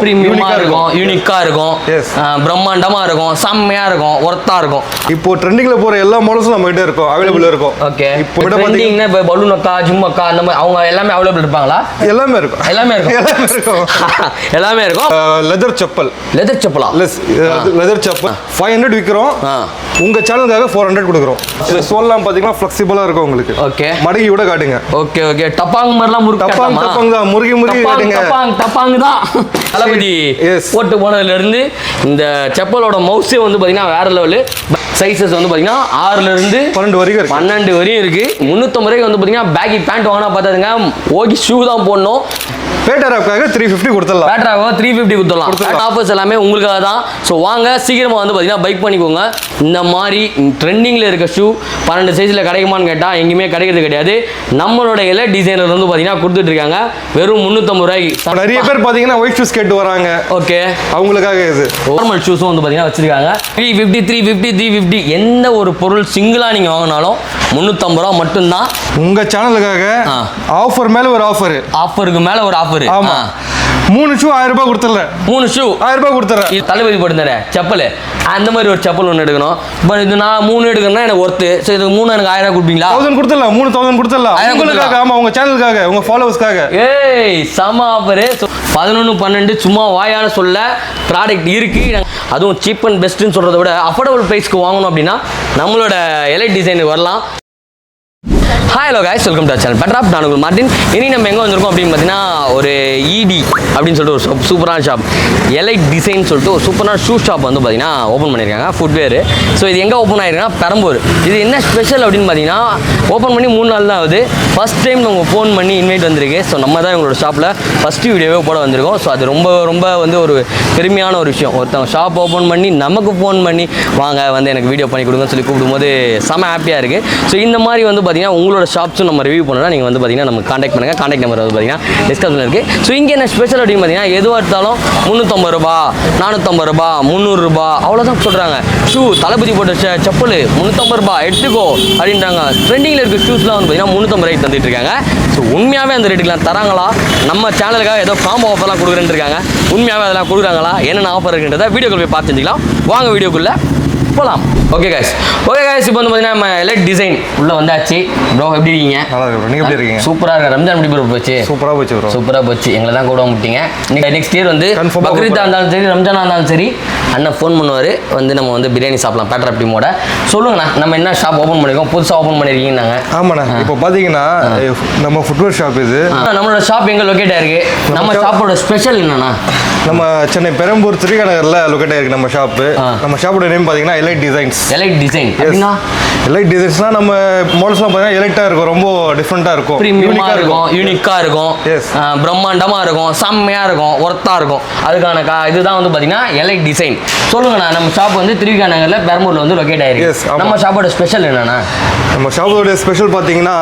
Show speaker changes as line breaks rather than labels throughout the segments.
பிரீமியமா இருக்கும், யூனிக்கா இருக்கும், பிரம்மாண்டமா இருக்கும், செம்மையா இருக்கும், ஒர்த்தா இருக்கும்.
இப்போ ட்ரெண்டிங்ல போற எல்லா மாடல்ஸும் நம்ம கிட்ட இருக்கும், அவைலபிள் இருக்கும்.
ஓகே. இப்போ ட்ரெண்டிங்னா இப்போ பலூன் அக்கா, ஜிம் அக்கா அந்த மாதிரி அவங்க எல்லாமே அவைலபிள் இருப்பாங்களா?
எல்லாமே இருக்கும்,
எல்லாமே இருக்கும்,
எல்லாமே இருக்கும்,
எல்லாமே இருக்கும்.
லெதர் செப்பல்,
லெதர் செப்பலா?
லெதர் செப்பல் 500 விக்கிறோம். உங்க சேனலுக்காக 400 கொடுக்குறோம். இந்த சோல்லாம் பாத்தீங்கன்னா ஃப்ளெக்சிபிளா இருக்கும் உங்களுக்கு.
ஓகே.
மடக்கி விட காட்டுங்க.
Okay okay. டப்பாங் மாதிரிலாம் முறுக்கு
டப்பாங் தான், முறுகி காட்டுங்க.
டப்பாங் தான். தளபதி போட்டு போனதுல இருந்து இந்த செப்பலோட மவுஸே வந்து பாத்தீங்கன்னா வேற லெவலு. சைஸஸ் வந்து பாத்தீங்கன்னா 6ல இருந்து 12 வரையும் இருக்கு. 350 ரூபாய்க்கு வந்து பாத்தீங்கன்னா பேக்கி பேண்ட் வாங்கினா பார்த்தாதுங்க, ஓகி ஷூ தான் போடணும்.
பேட்டராக்காக 350 கொடுத்துடலாம்.
பேட்டராக 350 கொடுத்துடலாம். ஆஃபர்ஸ் எல்லாமே உங்களுக்காக தான். ஸோ வாங்க சீக்கிரமா வந்து பார்த்தீங்கன்னா பைக் பண்ணிக்கோங்க. இந்த மாதிரி ட்ரெண்டிங்கில் இருக்க ஷூ 12 சைஸில் கிடைக்குமான்னு கேட்டால் எங்கேயுமே கிடைக்கிறது கிடையாது. நம்மளோட எல்லா டிசைனர் வந்து பார்த்தீங்கன்னா கொடுத்துட்டு இருக்காங்க வெறும் 350 ரூபாய்க்கு.
நிறைய பேர் பார்த்தீங்கன்னா ஒயிட் ஷூஸ் கேட்டு வராங்க.
ஓகே,
அவங்களுக்காக இது
நார்மல் ஷூஸும் வந்து பார்த்தீங்கன்னா வச்சிருக்காங்க. 350 350 350 எந்த ஒரு பொருள் சிங்கிளாக நீங்கள் வாங்கினாலும் 350 ரூபா மட்டும்தான்.
உங்க சேனலுக்காக ஆஃபர் மேல ஒரு ஆஃபர்,
ஆஃபருக்கு மேல ஒரு ஆஃபர்.
ஆமா, 3 ஷூ 1000 ரூபாய் கொடுத்துறேன். 3 ஷூ 1000 ரூபாய் கொடுத்துறேன்.
இது தளபதி போட்டுற செப்பல், அந்த மாதிரி ஒரு செப்பல் ஒன்று எடுக்கணும். இப்போ இது நான் 3 எடுக்கணும்னா எனக்கு ஒர்த்து. ஸோ இது 3 எனக்கு 1000 கொடுப்பீங்களா?
1000 கொடுத்துடலாம். 3000 கொடுத்துடலாம் உங்களுக்காக. ஆமா, உங்க சேனலுக்காக, உங்க ஃபாலோவர்ஸ்க்காக.
ஏய் செம ஆஃபர். 11 12 சும்மா வாயால சொல்ல ப்ராடக்ட் இருக்கு. அதுவும் சீப் அண்ட் பெஸ்ட்னு சொல்றதை விட அஃபோர்டபுள் ப்ரைஸ்க்கு வாங்கணும் அப்படின்னா நம்மளோட எலைட் டிசைனுக்கு வரலாம். Hi hello guys, welcome to channel பெட்ராப். நான் உங்களுக்கு மார்ட்டின். இனி நம்ம எங்கே வந்திருக்கோம் அப்படின்னு பார்த்தீங்கன்னா ஒரு இடி அப்படின்னு சொல்லிட்டு ஒரு சூப்பரான ஷாப், எலைட் டிசைன் சொல்லிட்டு ஒரு சூப்பரான ஷூ ஷாப் வந்து பார்த்தீங்கன்னா ஓப்பன் பண்ணியிருக்காங்க, ஃபுட்வேர். ஸோ இது எங்கே ஓப்பன் ஆகிருக்குன்னா பெரம்பூர். இது என்ன ஸ்பெஷல் அப்படின்னு பார்த்தீங்கன்னா ஓப்பன் பண்ணி 3 நாள் தான் ஆகுது. ஃபஸ்ட் டைம் நம்ம ஃபோன் பண்ணி இன்வைட் வந்திருக்கு. ஸோ நம்ம தான் எங்களோட ஷாப்பில் ஃபஸ்ட்டு வீடியோவே போட வந்திருக்கோம். ஸோ அது ரொம்ப ரொம்ப வந்து ஒரு பெருமையான ஒரு விஷயம். ஒருத்தவங்க ஷாப் ஓப்பன் பண்ணி நமக்கு ஃபோன் பண்ணி வாங்க வந்து எனக்கு வீடியோ பண்ணி கொடுங்கன்னு சொல்லி கூப்பிடும்போது செம ஹாப்பியாக இருக்குது. ஸோ இந்த மாதிரி வந்து பார்த்தீங்கன்னா உங்களோட ஷாப்ஸும் நம்ம ரிவ்யூ பண்ணோம்னா நீங்கள் வந்து பார்த்தீங்கன்னா நம்ம காண்டாக்ட் பண்ணுங்கள். காண்டாக்ட் நம்பர் வந்து பார்த்தீங்கன்னா டிஸ்கிரிப்ஷனில் இருக்குது. ஸோ இங்கே என்ன ஸ்பெஷல் அப்படின்னு பார்த்தீங்கன்னா எதுவாக எடுத்தாலும் 350 ரூபா, 450 ரூபா, 300 ரூபா அவ்வளோதான் சொல்கிறாங்க. ஷூ தளபதி போட்ட செப்பல் 350 ரூபா எடுத்துக்கோ அப்படின்றாங்க. ட்ரெண்டிங்கில் இருக்க ஷூஸ்லாம் வந்து பார்த்தீங்கன்னா 350 ரூபாய்க்கு தந்துட்டு இருக்காங்க. ஸோ உண்மையாகவே அந்த ரேட்டுக்கெலாம் தராங்களா? நம்ம சேனலுக்காக ஏதோ காம்போ ஆஃபர்லாம் கொடுக்குறேன்னு இருக்காங்க. உண்மையாகவே அதெல்லாம் கொடுக்குறாங்களா? என்னென்ன ஆஃபர் இருக்குன்றதை வீடியோக்குள்ள போய் பார்த்து தெரிஞ்சுக்கலாம். வாங்க வீடியோக்குள்ளே போகலாம். ஓகே கைஸ், இப்போ வந்து பார்த்தீங்கன்னா நம்ம எலைட் டிசைன் உள்ள வந்தாச்சு. ப்ரோ எப்படி இருக்கீங்க?
நல்லா இருக்கு. நீங்க எப்படி இருக்கீங்க?
சூப்பரா இருக்கு. ரம்ஜான் எப்படி ப்ரோ போச்சு?
சூப்பரா போச்சு ப்ரோ.
சூப்பரா போச்சு. எங்களை தான் கூட விட்டீங்க. நெக்ஸ்ட் இயர் வந்து பக்ரீத்தா இருந்தாலும் சரி, ரம்ஜானா இருந்தாலும் சரி, அண்ணன் ஃபோன் பண்ணுவார், வந்து நம்ம வந்து பிரியாணி சாப்பிடலாம் பேட்டர் டீமோட. சொல்லுங்கண்ணா, நம்ம என்ன ஷாப் ஓப்பன் பண்ணிருக்கோம், புதுசாக ஓப்பன் பண்ணிருக்கீங்க நாங்கள்?
ஆமாண்ணா, இப்போ பார்த்தீங்கன்னா நம்ம ஃபுட்வேர் ஷாப் இது.
நம்மளோட ஷாப் எங்கே லொக்கேட் ஆயிருக்கு? நம்ம ஷாப்போட ஸ்பெஷல் என்னன்னா
நம்ம சென்னை பெரம்பூர் திருக்கநகரில் லொக்கேட் ஆயிருக்கு நம்ம ஷாப்பு. நம்ம ஷாப்போட நேம் பார்த்தீங்கன்னா எலைட் டிசைன்ஸ்.
எலைட் டிசைன் அப்படின்னா
எலைட் டிசைன்ஸ்னா நம்ம மாடல்ஸ்லாம் பார்த்தீங்கன்னா எலைட்டாக இருக்கும், ரொம்ப டிஃப்ரெண்ட்டாக இருக்கும்,
பிரீமியமா இருக்கும், யூனிக்கா இருக்கும், பிரம்மாண்டமா இருக்கும், செம்மையா இருக்கும், ஒர்த்தா இருக்கும். அதுக்கான இதுதான் வந்து பார்த்தீங்கன்னா எலைட் டிசைன். சொல்லுங்கண்ணா, நம்ம ஷாப் வந்து திருவிகாநகர்ல பெரம்பூர்ல வந்து லொக்கேட் ஆயிருக்கு. நம்ம ஷாப்போட ஸ்பெஷல் என்னன்னா,
நம்ம ஷாப்போட ஸ்பெஷல் பார்த்தீங்கன்னா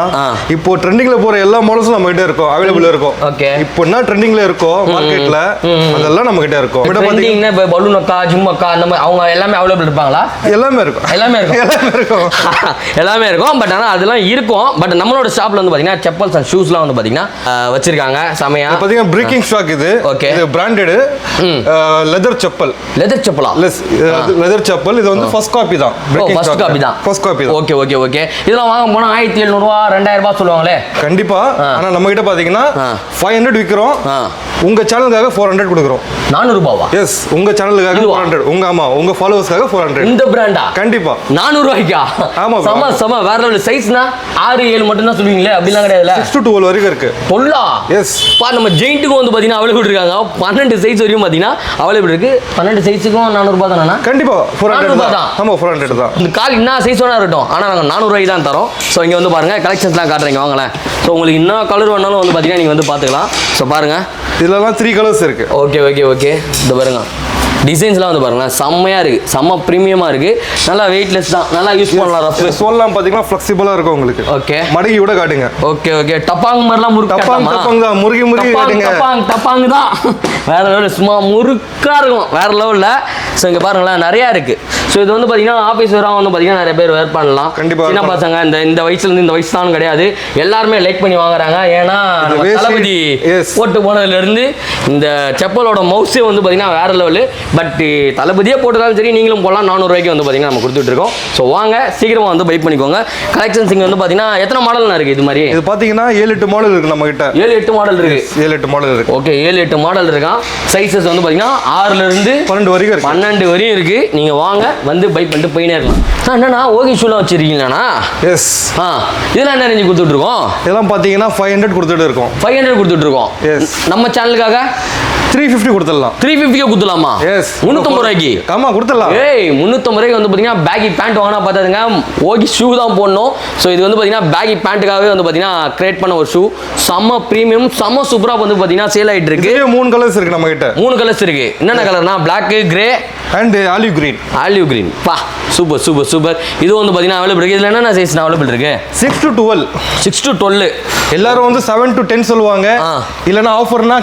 இப்போ ட்ரெண்டிங்ல போற எல்லா மாடல்ஸும் நம்ம கிட்ட இருக்கும், அவைலபிள் இருக்கும்.
ஓகே.
இப்போ என்ன ட்ரெண்டிங்ல இருக்கோ மார்க்கெட்ல அதெல்லாம் நம்ம கிட்ட இருக்கும்.
ட்ரெண்டிங்னா இப்போ பலூன் அக்கா, ஜிம் அக்கா அந்த மாதிரி அவங்க எல்லாமே அவைலபிள் இருப்பாங்களா?
எல்லாமே இருக்கும்,
எல்லாமே இருக்கும்,
எல்லாமே இருக்கும்,
எல்லாமே இருக்கும். பட் ஆனால் அதெல்லாம் இருக்கும். பட் நம்மளோட ஷாப்ல வந்து பார்த்தீங்கன்னா செப்பல்ஸ் அண்ட் ஷூஸ்லாம் வந்து பார்த்தீங்கன்னா வச்சிருக்காங்க செமையா.
பார்த்தீங்கன்னா பிரேக்கிங் ஸ்டாக் இது.
ஓகே.
இது பிராண்டட் லெதர் செப்பல்.
லெதர் செப்பலா?
லெதர் செப்பல். இது வந்து ஃபர்ஸ்ட் காப்பி தான்.
ஃபர்ஸ்ட் காப்பி தான்.
ஃபர்ஸ்ட் காப்பி தான்.
Okay okay okay. இதெல்லாம் வாங்க போனா 1700 ரூபா 2000 ரூபாய் சொல்லுவாங்களே.
கண்டிப்பா. ஆனா நம்ம கிட்ட பாத்தீங்கன்னா 500 விக்கிறோம். உங்க சேனலுக்காக 400 கொடுக்குறோம்.
400 ரூபாவா?
எஸ், உங்க சேனலுக்காக 400. உங்க ஃபாலோவர்ஸ்க்காக 400.
இந்த பிராண்டா?
கண்டிப்பா.
400 ரூபாய்க்கா?
ஆமா.
சம சம வேற லெவல். சைஸ்னா 6 7 மட்டும் தான் சொல்லுவீங்களே, அப்படிலாம் கிடையாதுல?
6 to 12 வரைக்கும் இருக்கு.
பொல்லா?
எஸ்.
பா, நம்ம ஜெயிண்ட்டுக்கு வந்து பாத்தீங்கன்னா அவைலபிள் இருக்காங்க. 12 சைஸ் வரையும் பாத்தீங்கன்னா அவைலபிள் இருக்கு. 12 சைஸுக்கும் 400 ரூபாய் தானா?
கண்டிப்பா 400 தான். ஆமா 400 தான்.
இந்த கால் என்ன சைஸ் வேணா இருக்கட்டும், ஆனா நாங்க 400 ரூபாய்க்கு தான் தரோம். ஸோ இங்க வந்து பாருங்க, கலெக்ஷன்ஸ்லாம் காட்டுறீங்க வாங்களேன். ஸோ உங்களுக்கு என்ன கலர் வேணாலும் வந்து பாத்தீங்கன்னா நீங்க வந்து பாத்துக்கலாம். ஸோ பாருங்க,
இதெல்லாம் 3 கலர்ஸ் இருக்கு.
Okay okay okay. இந்த பாருங்க டிசைன்ஸ்லாம் வந்து பாருங்க செம்மையா இருக்கு, செம்ம பிரீமியமா இருக்கு, நல்லா வெயிட்லெஸ் தான், நல்லா யூஸ் பண்ணலாம். ரஃப்
சோல்லாம் பாத்தீங்கன்னா ஃப்ளெக்சிபிளா இருக்கும் உங்களுக்கு.
ஓகே.
மடக்கி விட காட்டுங்க.
Okay okay. டப்பாங் மாதிரிலாம் முறுக்கு
டப்பாங் தான், முறுகி காட்டுங்க.
டப்பாங் தான் வேற லெவல், சும்மா முறுக்கா இருக்கும் வேற லெவல்ல. ஸோ இங்க பாருங்களேன் நிறையா இருக்கு. ஸோ இது வந்து பார்த்தீங்கன்னா ஆஃபீஸ் வேற வந்து பார்த்தீங்கன்னா நிறைய பேர் வேர் பண்ணலாம்.
கண்டிப்பா
சின்ன பசங்க இந்த வயசுலேருந்து இந்த வயசு தான் கிடையாது, எல்லாருமே லைக் பண்ணி வாங்குறாங்க. ஏன்னா நம்ம தளபதி போட்டு போனதுலேருந்து இந்த செப்பலோட மவுஸே வந்து பார்த்தீங்கன்னா வேற லெவலு. பட் தளபதியே போட்டுருந்தாலும் சரி, நீங்களும் போடலாம். 400 ரூபாய்க்கு வந்து பார்த்தீங்கன்னா நம்ம கொடுத்துட்டு இருக்கோம். ஸோ வாங்க சீக்கிரமாக வந்து பை பண்ணிக்கோங்க. கலெக்ஷன்ஸ் இங்கே வந்து பார்த்தீங்கன்னா எத்தனை மாடல் இருக்குது இது மாதிரி?
இது பார்த்தீங்கன்னா 7-8 மாடல் இருக்கு நம்ம கிட்ட.
7-8 மாடல் இருக்கு.
7-8 மாடல் இருக்கு.
ஓகே, 7-8 மாடல் இருக்கான். சைஸஸ் வந்து பார்த்தீங்கன்னா 6ல இருந்து
12 வரைக்கும் இருக்கு.
12 வரையும் இருக்கு. நீங்க வாங்க வந்து பை பண்ணிட்டு போயினே இருக்கலாம். என்னன்னா ஓகே ஷூலாம் வச்சிருக்கீங்களாண்ணா?
எஸ்.
இதெல்லாம் என்ன ரேஞ்சு கொடுத்துட்டு இருக்கோம்?
இதெல்லாம் பார்த்தீங்கன்னா 500 கொடுத்துட்டு இருக்கோம்.
500 கொடுத்துட்டு இருக்கோம்.
எஸ்.
நம்ம சேனலுக்காக
350 கொடுத்துடலாம்.
350 கொடுத்துடலாமா?
எஸ்.
350 ரூபாய்க்கு.
ஆமா கொடுத்துடலாம்.
350 ரூபாய்க்கு வந்து பார்த்தீங்கன்னா பேகி பேண்ட் வாங்கினா பார்த்தாதுங்க, ஓகி ஷூ தான் போடணும். ஸோ இது வந்து பார்த்தீங்கன்னா பேகி பேண்ட்டுக்காகவே வந்து பார்த்தீங்கன்னா கிரியேட் பண்ண ஒரு ஷூ. செம்ம ப்ரீமியம், செம்ம சூப்பராக வந்து பார்த்தீங்கன்னா சேல் ஆகிட்டு இருக்கு.
3 கலர்ஸ் இருக்கு நம்ம கிட்ட.
3 கலர்ஸ் இருக்கு. என்னென்ன கலர்னா black, grey
and olive green.
Olive green. பா சூப்பர் சூப்பர் சூப்பர். இது வந்து பார்த்தீங்கன்னா அவைலபிள் இருக்கு. இதில் என்னென்ன சைஸ் அவைலபிள் இருக்கு?
6 to 12.
6 to 12.
எல்லாரும் வந்து 7 to 10 சொல்லுவாங்க. இல்லனா ஆஃபர்னா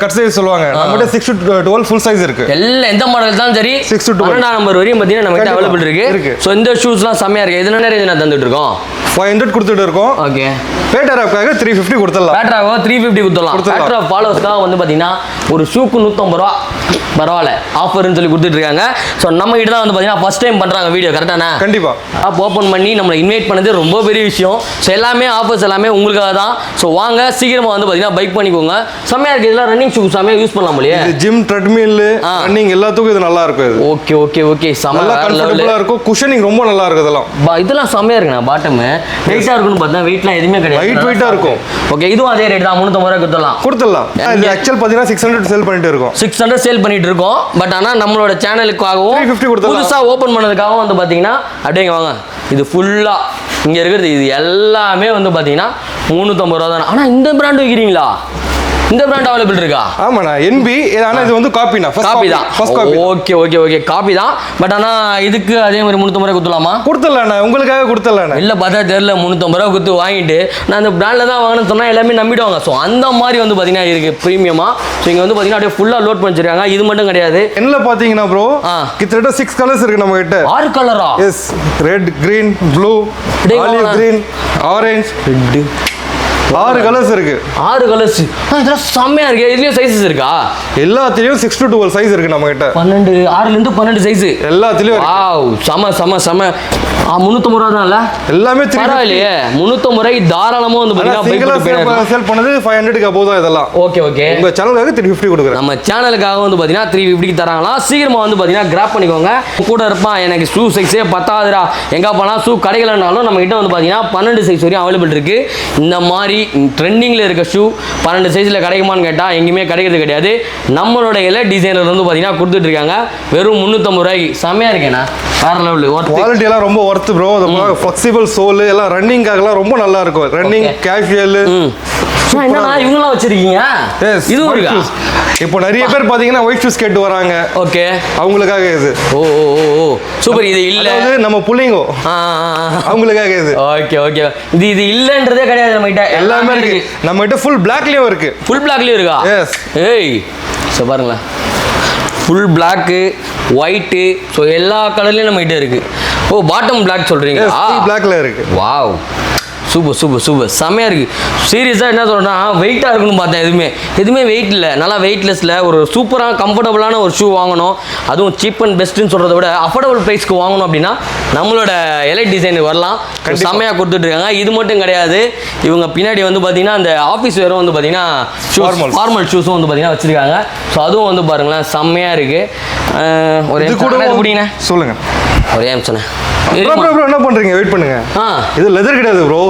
கட் சைஸ் சொல்லுவாங்க. நம்மகிட்ட 6 to 12 ஃபுல் சைஸ் இருக்கு.
எல்லாம் எந்த மாடல் தான் சரி
6 to 12
12 நம்பர் வரையும் பார்த்தீங்கன்னா நம்ம கிட்ட அவைலபிள் இருக்கு. ஸோ இந்த ஷூஸ்லாம் செம்மையா இருக்கு. இது என்ன ரேஞ்ச் நான் தந்துட்டு இருக்கோம்?
500 கொடுத்துட்டு இருக்கோம்.
ஓகே.
பேட்டராப்காக 350 கொடுத்துடலாம்.
பேட்டராக 350 கொடுத்துடலாம். பேட்டரா ஃபாலோவர்ஸ்க்காக வந்து பார்த்தீங்கன்னா ஒரு ஷூக்கு 150 ரூபா பரவாயில்ல ஆஃபர்னு சொல்லி கொடுத்துட்டு இருக்காங்க. ஸோ நம்ம கிட்ட தான் வந்து பார்த்தீங்கன்னா ஃபர்ஸ்ட் டைம் பண்ணுறாங்க வீடியோ. கரெக்டானே?
கண்டிப்பா.
ஆப் ஓப்பன் பண்ணி நம்மளை இன்வைட் பண்ணது ரொம்ப பெரிய விஷயம். ஸோ எல்லாமே ஆஃபர்ஸ் எல்லாமே உங்களுக்காக தான். ஸோ வாங்க சீக்கிரமா வந்து பார்த்தீங்கன்னா பைக் பண்ணிக்கோங்க. செம்மையா இருக்கு. இதெல்லாம் ரன்னிங் ஷூ செம்மையா யூஸ் பண்ணலாம் இல்லையா?
ஜிம், ட்ரெட்மில், ரன்னிங் எல்லாத்துக்கும் இது நல்லா இருக்கும். இது
ஓகே ஓகே ஓகே.
நல்லா கம்ஃபர்ட்டபிளா இருக்கும். குஷனிங் ரொம்ப நல்லா இருக்கு.
இதெல்லாம் செம்மையா இருக்குண்ணா. பாட்டம் வெயிட்டா இருக்குன்னு பார்த்தா வெயிட்லாம் எதுவுமே கிடையாது.
லைட் வெயிட்டா இருக்கும்.
ஓகே, இதுவும் அதே ரேட் தான். 350 ரூபாய் கொடுத்துடலாம்.
இது ஆக்சுவல் பார்த்தீங்கன்னா 600 சேல் பண்ணிட்டு இருக்கோம்.
600 சேல் பண்ணிட்டு இருக்கோம். பட் ஆனால் நம்மளோட சேனலுக்காகவும்
350 கொடுத்துடலாம்.
புதுசாக ஓப்பன் பண்ணதுக்காகவும் வந்து பார்த்தீங்கன்னா அப்படியே வாங்க. இது ஃபுல்லாக இங்கே இருக்கிறது இது எல்லாமே வந்து பார்த்தீங்கன்னா 350 ரூபா தானே. ஆனால் இந்த பிராண்ட் வைக்கிறீங்களா? இந்த பிராண்ட் அவைலபிள் இருக்கா?
ஆமாண்ணா, என்பி. ஆனா இது வந்து காப்பினா
காப்பி தான். ஓகே ஓகே ஓகே, காப்பி தான். பட் ஆனா இதுக்கு அதே மாதிரி 350 ரூபாய் கொடுத்துலாமா?
கொடுத்துடலாண்ணா, உங்களுக்காக கொடுத்துடலாண்ணா.
இல்ல பார்த்தா தெரியல, 350 ரூபாய் கொடுத்து வாங்கிட்டு நான் இந்த பிராண்ட்ல தான் வாங்கணும்னு சொன்னா எல்லாமே நம்பிடுவாங்க. ஸோ அந்த மாதிரி வந்து பாத்தீங்கன்னா இருக்கு ப்ரீமியமா. ஸோ இங்க வந்து பாத்தீங்கன்னா அப்படியே ஃபுல்லா லோட் பண்ணி வச்சிருக்காங்க. இது மட்டும் கிடையாது.
என்ன பாத்தீங்கன்னா ப்ரோ, கிட்டத்தட்ட 6 கலர்ஸ் இருக்கு நம்ம கிட்ட.
6 கலரா?
Yes. Red, green, blue, olive green, orange, red. 6 colours இருக்கு.
6 கலர்ஸ். இதெல்லாம் செம்மையா இருக்கு. இதுலயும் சைஸஸ் இருக்கா?
எல்லாத்துலயும் 6 to 12 சைஸ் இருக்கு நம்ம கிட்ட.
12 6ல இருந்து 12 சைஸ்
எல்லாத்துலயும்.
வாவ், செம செம செம. 350 ரூபா தான்ல
எல்லாமே.
பரவாயில்லையே, 350 ரூபாய் தாராளமா வந்து
பாத்தீங்கன்னா சேல் பண்ணது 500 க்கு அபோவ் தான் இதெல்லாம்.
Okay okay.
உங்க சேனலுக்காக 350 கொடுக்குறேன்.
நம்ம சேனலுக்காக வந்து பாத்தீங்கன்னா 350 க்கு தராங்களா. சீக்கிரமா வந்து பாத்தீங்கன்னா கிராப் பண்ணிக்கோங்க. கூட இருப்பான் எனக்கு ஷூ சைஸே பத்தாதுடா, எங்க போனா ஷூ கிடைக்கலனாலும் நம்ம கிட்ட வந்து பாத்தீங்கன்னா 12 சைஸ் வரையும் அவைலபிள் இருக்கு. இந்த மாதிரி ட்ரெண்டிங்ல இருக்க ஷூ 12 சைஸ்ல கிடைக்குமான்னு கேட்டா எங்கேயுமே கிடைக்கிறது கிடையாது. நம்மளோட எலைட் டிசைனர் வந்து பாத்தீங்கன்னா கொடுத்துட்டு இருக்காங்க வெறும் 350 ரூபாய்க்கு. செமையா இருக்கேண்ணா, வேற லெவல்.
குவாலிட்டி எல்லாம் ரொம்ப ஒர்த் ப்ரோ. அது ஃப்ளெக்சிபிள் சோல் எல்லாம் ரன்னிங்காகலாம் ரொம்ப நல்லா இருக்கும். Running, casual.
என்னன்னா இவங்கலாம் வச்சிருக்கீங்க? இதுவும் இருக்கா?
இப்போ நிறைய பேர் பாத்தீங்கன்னா ஒயிட் ஷூஸ் கேட்டு வராங்க.
ஓகே,
அவங்களுக்காக இது.
ஓ ஓ ஓ சூப்பர். இது இல்ல
நம்ம புள்ளிங்கோ அவங்களுக்காக இது.
Okay okay. இது இல்லன்றதே கிடையாது நம்ம கிட்ட.
எல்லாமே இருக்கு. நம்ம கிட்ட ஃபுல் பிளாக்லயும் இருக்கு.
ஃபுல் பிளாக்லயும் இருக்கா?
எஸ்.
ஏய் சோ பாருங்களேன், ஃபுல் பிளாக்கு, ஒயிட்டு, ஸோ எல்லா கலர்லயும் நம்ம கிட்ட இருக்கு. ஓ பாட்டம் பிளாக் சொல்றீங்க?
பிளாக்ல இருக்கு.
Wow, super super super. செம்மையாக இருக்குது. சீரியஸாக என்ன சொல்கிறேன்னா வெயிட்டாக இருக்குன்னு பார்த்தேன். எதுவுமே வெயிட் இல்லை. நல்லா வெயிட்லெஸில் ஒரு சூப்பராக கம்ஃபர்டபுளான ஒரு ஷூ வாங்கணும். அதுவும் சீப் அண்ட் பெஸ்ட்டுன்னு சொல்கிறத விட அஃபோர்டபுள் ப்ரைஸ்க்கு வாங்கணும் அப்படின்னா நம்மளோட எலைட் டிசைனுக்கு வரலாம். செம்மையாக கொடுத்துட்ருக்காங்க. இது மட்டும் கிடையாது, இவங்க பின்னாடி வந்து பார்த்தீங்கன்னா அந்த ஆஃபீஸ் வேறும் வந்து பார்த்தீங்கன்னா ஃபார்மல் ஷூஸும் வந்து பார்த்தீங்கன்னா வச்சுருக்காங்க. ஸோ அதுவும் வந்து பாருங்களேன் செம்மையாக இருக்குது. ஒரு பிடிங்கண்ணே
சொல்லுங்கள்.
ஒரே நிமிஷம்.
என்ன பண்றீங்க? வெயிட் பண்ணுங்க. இது லெதர் கிடையாது ப்ரோ.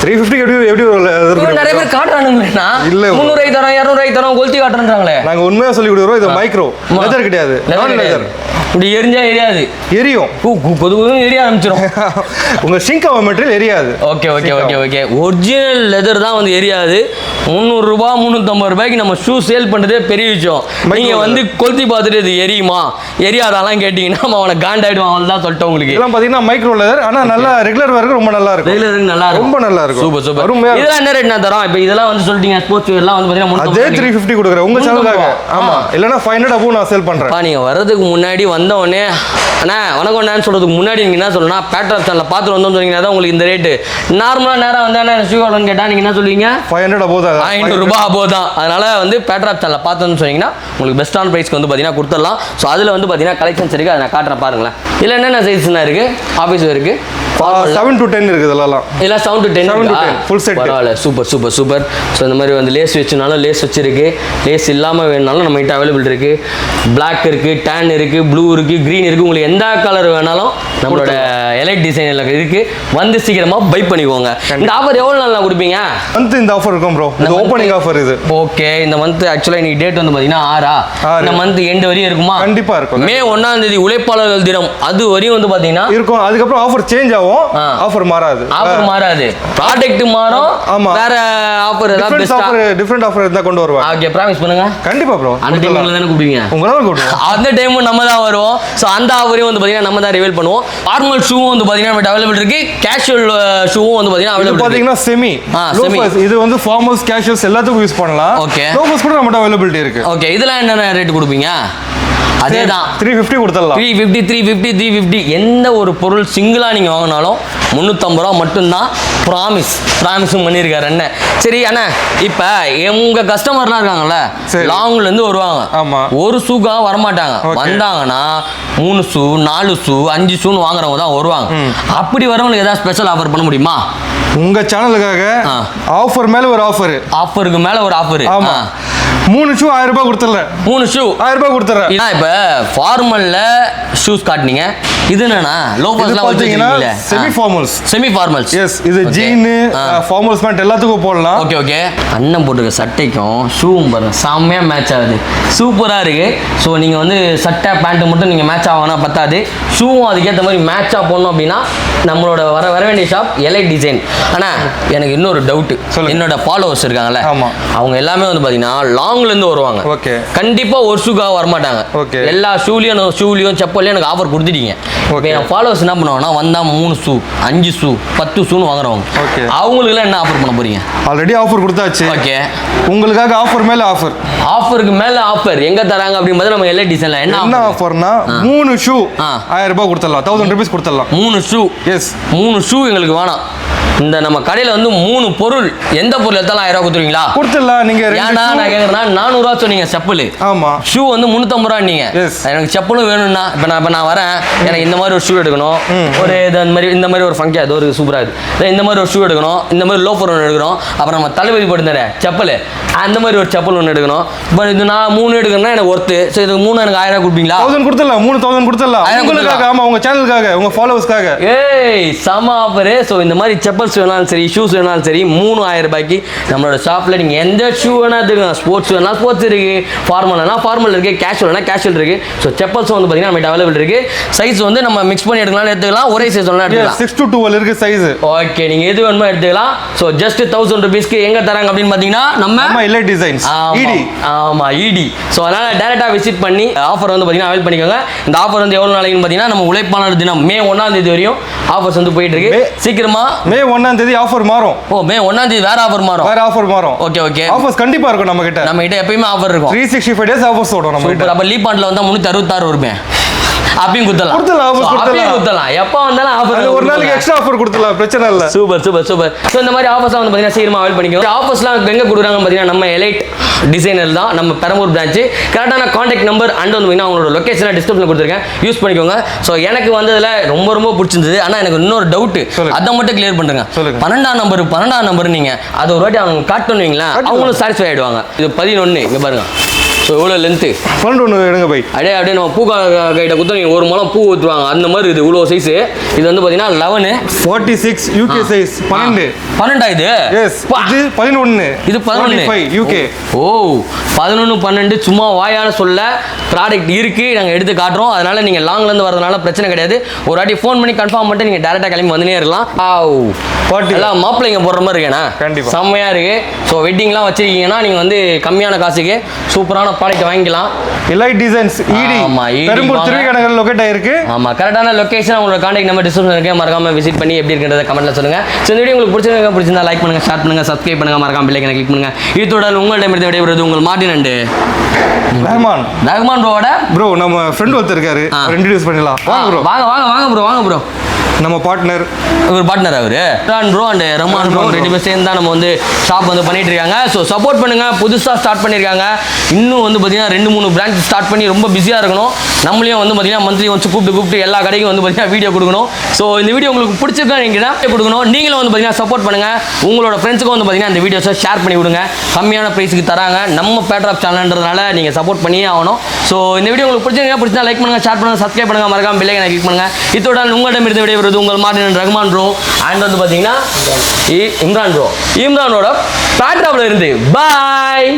350 எப்படி லெதர்? நிறைய பேர்
காட்டுறானுங்களேண்ணா. இல்ல 300 ரூபாய் தரோம் 200 ரூபாய் தரோம் கொளுத்தி காட்டுறாங்களே.
நாங்க உண்மையா சொல்லி கொடுக்குறோம். இது மைக்ரோ லெதர் கிடையாது. நான் லெதர்.
இப்படி எரிஞ்சா எரியாது, எரியும். எரிய ஆரம்பிச்சிடும்.
உங்க ஷிங்க் மெட்டீரியல் எரியாது.
Okay okay okay okay. Original leather தான் வந்து எரியாது. 300 ரூபாய் 350 ரூபாய்க்கு நம்ம ஷூ சேல் பண்றதே பெரிய விஷயம். நீங்க வந்து கொளுத்தி பார்த்துட்டு இது எரியுமா எரியுமா எரியாதாலாம் கேட்டிங்கன்னா நம்ம அவனை காண்டாயிடுவான் அவன் தான் சொல்லிட்டேன் உங்களுக்கு.
இதெல்லாம் பார்த்தீங்கன்னா மைக்ரோ லெதர், ஆனால் நல்லா ரெகுலர் வரைக்கும் ரொம்ப நல்லா இருக்கும்.
ரெகுலருக்கு நல்லா இருக்கும்,
ரொம்ப நல்லா இருக்கும்.
Super super.
அருமையா
இதெல்லாம் என்ன ரேட் நான் தரோம்? இப்போ இதெல்லாம் வந்து சொல்லிட்டீங்க ஸ்போர்ட்ஸ் வேர்லாம் வந்து பார்த்தீங்கன்னா
அதே 350 கொடுக்குறேன் உங்க சேனலுக்காக. ஆமா, இல்லைன்னா 500 அபோவ் நான் சேல் பண்றேன்.
நீங்கள் வர்றதுக்கு முன்னாடி வந்த உடனே அண்ணா வணக்கம் அண்ணான்னு சொல்றதுக்கு முன்னாடி நீங்கள் என்ன சொல்லணும், பேட்ராப் சேனலில் பார்த்துட்டு வந்தோம்னு சொன்னீங்கன்னா தான் உங்களுக்கு இந்த ரேட்டு. நார்மலாக நேரம் வந்து என்ன ஷூவாலன்னு கேட்டால் நீங்கள் என்ன சொல்லுவீங்க?
500 அபோவ் தான்,
500 ரூபாய் அபோவ் தான். அதனால வந்து பேட்ராப் சேனலில் பார்த்தோன்னு சொன்னீங்கன்னா உங்களுக்கு பெஸ்ட்டான ப்ரைஸ்க்கு வந்து பார்த்தீங்கன்னா கொடுத்துடலாம். ஸோ அதில் வந்து பார்த்தீங்கன்னா கலெக்ஷன்ஸ் இருக்குது, அதை நான் காட்டுறேன் பாருங்களேன். இல்லை என்னென்ன சைஸ்னா இருக்குது? ஆஃபீஸ் இருக்குது
7 to 10 இருக்குது இதெல்லாம்.
இல்லை 7 to 10
ஃபுல் செட்.
பரவாயில்ல, சூப்பர் சூப்பர் சூப்பர். ஸோ இந்த மாதிரி வந்து லேஸ் வச்சுனாலும் லேஸ் வச்சிருக்கு, லேஸ் இல்லாமல் வேணுனாலும் நம்ம கிட்ட அவைலபிள் இருக்குது. பிளாக் இருக்குது, டேன் இருக்குது, ப்ளூ இருக்குது, க்ரீன் இருக்குது. உங்களுக்கு எந்த கலர் வேணாலும் நம்மளோட எலைட் டிசைனில் இருக்குது. வந்து சீக்கிரமாக பை பண்ணிக்கோங்க. இந்த ஆஃபர் எவ்வளோ நாள் கொடுப்பீங்க?
மந்த் இந்த ஆஃபர் இருக்கும் ப்ரோ, இது ஓப்பனிங் ஆஃபர் இது.
ஓகே, இந்த மந்த் ஆக்சுவலாக இன்னைக்கு டேட் வந்து பார்த்தீங்கன்னா 6 இந்த மந்த் எண்டு வரையும் இருக்குமா?
கண்டிப்பாக இருக்கும்.
மே 1ஆம் தேதி உழைப்பாளர்கள் தினம், அது வரையும் வந்து பார்த்தீங்கன்னா
இருக்கும். அதுக்கப்புறம் ஆஃபர் சேஞ்ச் ஆகும், ஆஃபர் மாறாது.
ஆஃபர் மாறாது, ப்ராடக்ட் மாறும்.
ஆமா,
வேற ஆஃபர் ஏதாவது பெஸ்ட் ஆஃபர்,
டிஃபரண்ட் ஆஃபர் இருந்தா கொண்டு வருவாங்க.
ஓகே, ப்ராமிஸ் பண்ணுங்க.
கண்டிப்பா ப்ரோ,
அந்த டைம்ல தான கூப்பிடுவீங்க,
உங்களால கூப்பிடுவோம்.
அந்த டைம் நம்ம தான் வருவோம். சோ அந்த ஆஃபரையும் வந்து பாத்தீங்கன்னா நம்ம தான் ரிவீல் பண்ணுவோம். ஃபார்மல் ஷூவும் வந்து பாத்தீங்கன்னா நம்ம அவைலபிள் இருக்கு, கேஷுவல் ஷூவும் வந்து பாத்தீங்கன்னா அவைலபிள் இருக்கு.
பாத்தீங்கன்னா செமி லோஃபர்ஸ், இது வந்து ஃபார்மல்ஸ் கேஷுவல்ஸ் எல்லாத்துக்கும் யூஸ் பண்ணலாம்.
ஓகே,
லோஃபர்ஸ் கூட நம்மட்ட அவைலபிலிட்டி இருக்கு.
ஓகே, இதெல்லாம் என்ன ரேட் கொடுப்பீங்க? அதேதான்
350 கொடுத்துடலாம்.
350 எந்த ஒரு பொருள் சிங்கிளா நீங்க வாங்கினாலும் 350 ரூபா மட்டும்தான். ப்ராமிஸும் பண்ணியிருக்காரு அண்ணன். சரி அண்ணா, இப்போ உங்க கஸ்டமர்லாம் இருக்காங்கல்ல, லாங்ல இருந்து வருவாங்க.
ஆமா,
ஒரு ஷூக்காக வரமாட்டாங்க. வந்தாங்கன்னா 3 ஷூ 4 ஷூ 5 ஷூன்னு வாங்குறவங்க தான் வருவாங்க. அப்படி வரவங்களுக்கு ஏதாவது ஸ்பெஷல் ஆஃபர் பண்ண முடியுமா?
உங்க சேனலுக்காக ஆஃபர் மேல ஒரு ஆஃபர்,
ஆஃபருக்கு மேல ஒரு ஆஃபர்.
ஆமா, 3 ஷூ 1000 ரூபாய் கொடுத்துறேன்.
3 ஷூ
1000 ரூபாய் கொடுத்துறேன்.
இப்போ ஃபார்மல்ல ஷூஸ் காட்டுனீங்க, இது என்னன்னா லோஃபர்ஸ்லாம்
பாத்தீங்கன்னா செமி ஃபார்மல்ஸ். எஸ், இது ஜீன் ஃபார்மல்ஸ் பேண்ட் எல்லாத்துக்கும் போடலாம்.
Okay okay. அண்ணன் போட்டுருக்க சட்டைக்கும் ஷூவும் பாருங்க செம்மையா மேட்ச் ஆகுது, சூப்பரா இருக்கு. ஸோ நீங்க வந்து சட்டை பேண்ட் மட்டும் நீங்க மேட்ச் ஆகணும் பத்தாது, ஷூவும் அதுக்கேற்ற மாதிரி மேட்சா போடணும் அப்படின்னா நம்மளோட வர வேண்டிய ஷாப் எலைட் டிசைன். ஆனா எனக்கு இன்னொரு டவுட், என்னோட ஃபாலோவர்ஸ் இருக்காங்கல்ல, அவங்க எல்லாமே வந்து பாத்தீங்கன்னா லாங்ல இருந்து வருவாங்க.
ஓகே,
கண்டிப்பா ஒரு ஷூக்காக வரமாட்டாங்க.
ஓகே, எல்லா
ஷூலையும் செப்பல்லையும் எனக்கு ஆஃபர் கொடுத்துட்டீங்க. என் ஃபாலோவர்ஸ் என்ன பண்ணுவாங்கன்னா வந்தா 3 ஷூ 5 ஷூ 10 ஷூன்னு வாங்குறவங்க. அவங்களுக்குலாம் என்ன ஆஃபர் பண்ண போறீங்க?
ஆல்ரெடி ஆஃபர் கொடுத்தாச்சு.
ஓகே,
உங்களுக்காக ஆஃபர் மேல ஆஃபர்,
ஆஃபருக்கு மேல ஆஃபர் எங்க தராங்க அப்படின்றது நம்ம எல்ஐ டிசைன்ல என்ன
ஆஃபர்னா 3 ஷூ 1000 ரூபாய் கொடுத்துடலாம், 1000 ரூபீஸ் கொடுத்துடலாம். 3 ஷூ. எஸ், 3
ஷூ எங்களுக்கு வேணாம். இந்த நம்ம கடையில வந்து 3 பொருள், எந்த பொருள் எடுத்தாலும் 1000 ரூபாய் கொடுத்துருவீங்களா?
கொடுத்துடலாம். நீங்க
ஏன்னா நான் கேட்கறேன்னா 400 ரூபா சொன்னீங்க செப்பல்.
ஆமா,
ஷூ வந்து 350 ரூபா நீங்க. எனக்கு செப்பலும் வேணும்னா இப்போ நான் வரேன், எனக்கு இந்த மாதிரி ஒரு ஷூ எடுக்கணும், ஒரு இந்த மாதிரி ஒரு ஃபங்கியா அது ஒரு சூப்பரா இருக்கு, இந்த மாதிரி ஒரு ஷூ எடுக்கணும், இந்த மாதிரி லோஃபர் ஒன்று எடுக்கணும், அப்புறம் நம்ம தளபதி போட்டுருந்தாரு செப்பல், அந்த மாதிரி ஒரு செப்பல் ஒன்று எடுக்கணும். இப்போ இது நான் 3 எடுக்கணும்னா எனக்கு ஒர்த்து. ஸோ இது 3 எனக்கு 1000 கொடுப்பீங்களா?
1000 கொடுத்துடலாம். 3000 கொடுத்துடலாம் உங்களுக்காக. ஆமா, உங்க சேனலுக்காக, உங்க ஃபாலோவர்ஸ்க்காக.
ஏய் சம ஆஃபர். ஸோ இந்த மாதிரி செப்பல்ஸ் வேணாலும் சரி, ஷூஸ் வேணாலும் சரி, 3000 ரூபாய்க்கு நம்மளோட ஷாப்ல நீங்க எந்த ஷூ வேணா எடுத்துக்கலாம். ஸ்போர்ட்ஸ் வேணா ஸ்போர்ட்ஸ் இருக்கு, ஃபார்மல் வேணா ஃபார்மல் இருக்கு, கேஷுவல் வேணா கேஷுவல் இருக்கு. ஸோ செப்பல்ஸ் வந்து பாத்தீங்கன்னா நம்ம அவைலபிள் இருக்கு. சைஸ் வந்து நம்ம மிக்ஸ் பண்ணி எடுத்துக்கலாம், ஒரே சைஸ் வேணா எடுத்துக்கலாம்.
6 to 12 இருக்கு சைஸ்.
ஓகே, நீங்க எது வேணுமோ எடுத்துக்கலாம். ஸோ ஜஸ்ட் 1000 ரூபீஸ்க்கு எங்க தராங்க அப்படின்னு பாத்தீங்கன்னா நம்ம
எலைட் டிசைன்ஸ் இடி.
ஆமா, இடி. ஸோ அதனால டைரக்டா விசிட் பண்ணி ஆஃபர் வந்து பாத்தீங்கன்னா அவைல் பண்ணிக்கோங்க. இந்த ஆஃபர் வந்து எவ்வளவு நாளைக்குன்னு பாத்தீங்கன்னா நம்ம உழைப்பாளர் தினம் மே 1ஆம் தேதி வரையும் ஆஃபர்ஸ் வந்து போயிட்டு இருக்கு. சீக்கிரமா
மே 1ஆம் தேதி ஆஃபர் மாறும்.
ஓ, மே 1ஆம் தேதி வேற ஆஃபர் மாறும். ஓகே ஓகே,
ஆஃபர்ஸ் கண்டிப்பா இருக்கும் நம்ம கிட்ட
எப்பயுமே ஆஃபர் இருக்கும்.
365 டேஸ் ஆஃபர்ஸ் ஓடும் நம்ம கிட்ட.
அப்ப லீபாண்ட்ல வந்தா 366 வருமே, அப்பயும் குத்தலாம். எப்ப வந்தாலும் ஆஃபர்,
ஒரு நாளைக்கு எக்ஸ்ட்ரா ஆஃபர் கொடுத்தலாம், பிரச்சனை இல்ல.
சூப்பர். சோ இந்த மாதிரி ஆஃபர்ஸ் வந்து பாத்தீங்கன்னா சீக்கிரமா அவைல் பண்ணிக்கோங்க. ஆஃபர்ஸ்லாம் எங்க கொடுக்குறாங்க பாத்தீங்கன்னா நம்ம எலைட் டிசைனர் தான், நம்ம பெரம்பூர் பிரான்ச். கரெக்டான கான்டாக்ட் நம்பர் அண்ட் வந்து பாத்தீங்கன்னா அவங்களோட லொகேஷனை டிஸ்கிரிப்ஷன்ல கொடுத்துருக்கேன், யூஸ் பண்ணிக்கோங்க. சோ எனக்கு வந்ததுல ரொம்ப பிடிச்சிருந்தது. ஆனா எனக்கு இன்னொரு டவுட், அதை மட்டும் கிளியர் பண்ணுங்க. 12ஆம் நம்பர் நீங்க அதை ஒரு வாட்டி அவங்க காட்டணுவீங்களா, அவங்களும் சாட்டிஸ்ஃபை ஆயிடுவாங்க. இது 11 இங்க பாருங்க. ஸோ எவ்வளோ லென்த்து
ஃப்ரண்ட் ஒன்று எடுங்க பை.
அப்படியே நம்ம பூ கைட்ட குத்த நீங்கள் ஒரு முளம் பூ ஊற்றுவாங்க, அந்த மாதிரி இது இவ்வளோ சைஸு. இது வந்து பார்த்தீங்கன்னா 11
யூகே சைஸ்.
12 இது.
எஸ், இது 11.
இது 11
யூகே.
ஓ, 11 12 சும்மா வாயால சொல்ல ப்ராடக்ட் இருக்கு, நாங்கள் எடுத்து காட்டுறோம். அதனால நீங்கள் லாங்லேருந்து வரதுனால பிரச்சனை கிடையாது. ஒரு வாட்டி ஃபோன் பண்ணி கன்ஃபார்ம் பண்ணிட்டு நீங்கள் டேரெக்டாக கிளம்பி வந்துனே இருக்கலாம். எல்லாம் மாப்பிள்ளைங்க போடுற மாதிரி இருக்கேண்ணா,
கண்டிப்பாக
செம்மையாக இருக்கு. ஸோ வெட்டிங்லாம் வச்சிருக்கீங்கன்னா நீங்கள் வந்து கம்மியான காசுக்கு சூப்பரான ப்ராடக்ட் வாங்கிக்கலாம்.
எலைட் டிசைன்ஸ் ஈடி
ஆமா, ED
பெரும்பூர்
வாங்க.
திருவிகநகர் லொகேட் ஆயிருக்கு.
ஆமா, கரெக்டான லொகேஷன் உங்களோட கான்டாக்ட் நம்பர் டிஸ்கிரிப்ஷன்ல இருக்கு. மறக்காம விசிட் பண்ணி எப்படி இருக்குன்றத கமெண்ட்ல சொல்லுங்க. சோ இந்த வீடியோ உங்களுக்கு பிடிச்சிருந்தா லைக் பண்ணுங்க, ஷேர் பண்ணுங்க, சப்ஸ்கிரைப் பண்ணுங்க, மறக்காம பெல் ஐகானை கிளிக் பண்ணுங்க. இதோட உங்களிடமிருந்து விடைபெறுவது உங்கள் மார்டின் அண்ட் ரஹ்மான் ப்ரோவோட
ப்ரோ. நம்ம ஃப்ரெண்ட் ஒருத்தர் இருக்காரு, இன்ட்ரோடியூஸ் பண்ணலாம். வாங்க ப்ரோ.
வாங்க ப்ரோ.
நம்ம பார்ட்னர்,
ஒரு பார்ட்னர் அவரு ப்ரோ அண்ட் ரஹ்மான் ப்ரோ 2 பேர் சேர்ந்து தான் நம்ம வந்து ஷாப் வந்து பண்ணிட்டு இருக்காங்க. ஸோ சப்போர்ட் பண்ணுங்க. புதுசாக ஸ்டார்ட் பண்ணியிருக்காங்க. இன்னும் வந்து பார்த்தீங்கன்னா 2-3 பிரான்ச் ஸ்டார்ட் பண்ணி ரொம்ப பிஸியாக இருக்கணும். நம்மளையும் வந்து பார்த்தீங்கன்னா மந்த்லி வந்து கூப்பிட்டு எல்லா கடைக்கும் வந்து பார்த்தீங்கன்னா வீடியோ கொடுக்கணும். ஸோ இந்த வீடியோ உங்களுக்கு பிடிச்சிருக்கா நீங்கள் கொடுக்கணும். நீங்களும் வந்து பார்த்தீங்கன்னா சப்போர்ட் பண்ணுங்க. உங்களோட ஃப்ரெண்ட்ஸுக்கும் வந்து பார்த்தீங்கன்னா இந்த வீடியோஸை ஷேர் பண்ணி விடுங்க. கம்மியான ப்ரைஸுக்கு தராங்க. நம்ம பேட்ராப் சேனல்ன்றதுனால நீங்கள் சப்போர்ட் பண்ணியே ஆகணும். ஸோ இந்த வீடியோ உங்களுக்கு பிடிச்சிருந்தா லைக் பண்ணுங்க, ஷேர் பண்ணுங்க, சப்ஸ்கிரைப் பண்ணுங்க, மறக்காம பெல் ஐகானை கிளிக் பண்ணுங்க. இதோட உங்களிடமிருந்து விடைபெறுவது உங்கள் மார்டின் ரஹ்மான் ப்ரோ அண்ட் வந்து பார்த்தீங்கன்னா இம்ரான் ப்ரோ. இம்ரானோட பேட்ராப்ல இருந்து பாய்.